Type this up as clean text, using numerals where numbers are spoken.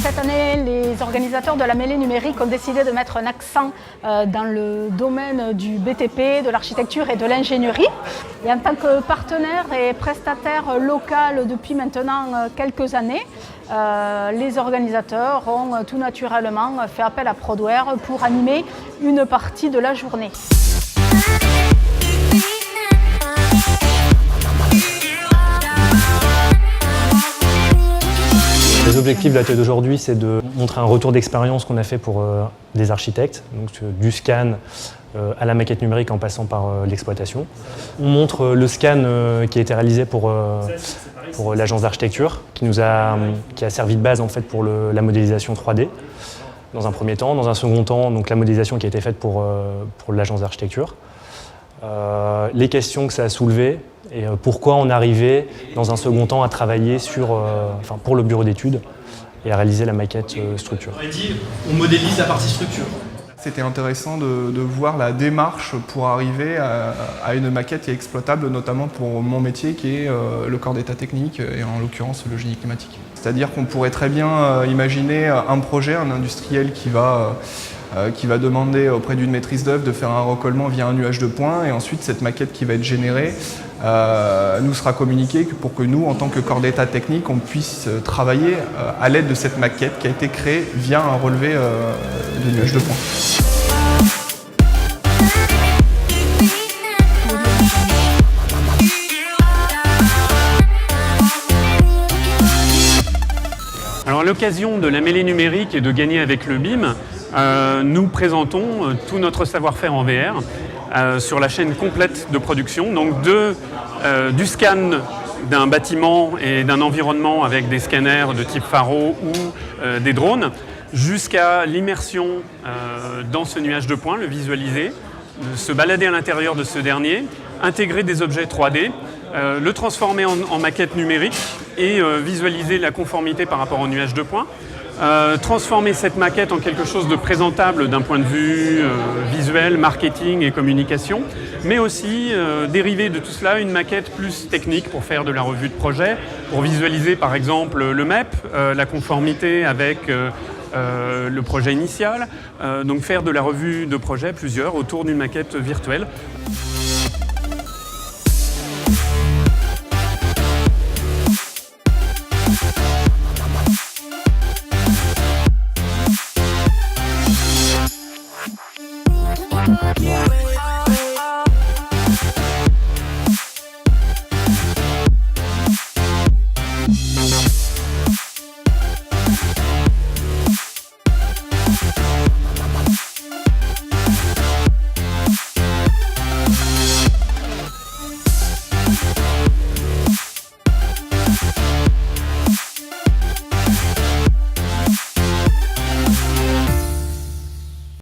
Cette année, les organisateurs de la mêlée numérique ont décidé de mettre un accent dans le domaine du BTP, de l'architecture et de l'ingénierie. Et en tant que partenaire et prestataire local depuis maintenant quelques années, les organisateurs ont tout naturellement fait appel à Prodware pour animer une partie de la journée. Les objectifs de l'atelier d'aujourd'hui, c'est de montrer un retour d'expérience qu'on a fait pour des architectes, donc du scan à la maquette numérique en passant par l'exploitation. On montre le scan qui a été réalisé pour l'agence d'architecture, qui a servi de base en fait pour la modélisation 3D dans un premier temps. Dans un second temps, donc la modélisation qui a été faite pour l'agence d'architecture. Les questions que ça a soulevées et pourquoi on arrivait dans un second temps à travailler pour le bureau d'études et à réaliser la maquette structure. On a dit on modélise la partie structure. C'était intéressant de voir la démarche pour arriver à une maquette qui est exploitable, notamment pour mon métier qui est le corps d'état technique et en l'occurrence le génie climatique. C'est-à-dire qu'on pourrait très bien imaginer un projet, un industriel qui va demander auprès d'une maîtrise d'œuvre de faire un recollement via un nuage de points et ensuite cette maquette qui va être générée nous sera communiquée pour que nous, en tant que corps d'état technique, on puisse travailler à l'aide de cette maquette qui a été créée via un relevé de nuage de points. Alors à l'occasion de la mêlée numérique et de gagner avec le BIM, nous présentons tout notre savoir-faire en VR sur la chaîne complète de production, donc du scan d'un bâtiment et d'un environnement avec des scanners de type Faro ou des drones, jusqu'à l'immersion dans ce nuage de points, le visualiser, se balader à l'intérieur de ce dernier, intégrer des objets 3D, le transformer en maquette numérique et visualiser la conformité par rapport au nuage de points. Transformer cette maquette en quelque chose de présentable d'un point de vue visuel, marketing et communication, mais aussi dériver de tout cela une maquette plus technique pour faire de la revue de projet, pour visualiser par exemple le MEP, la conformité avec le projet initial, donc faire de la revue de projet plusieurs autour d'une maquette virtuelle.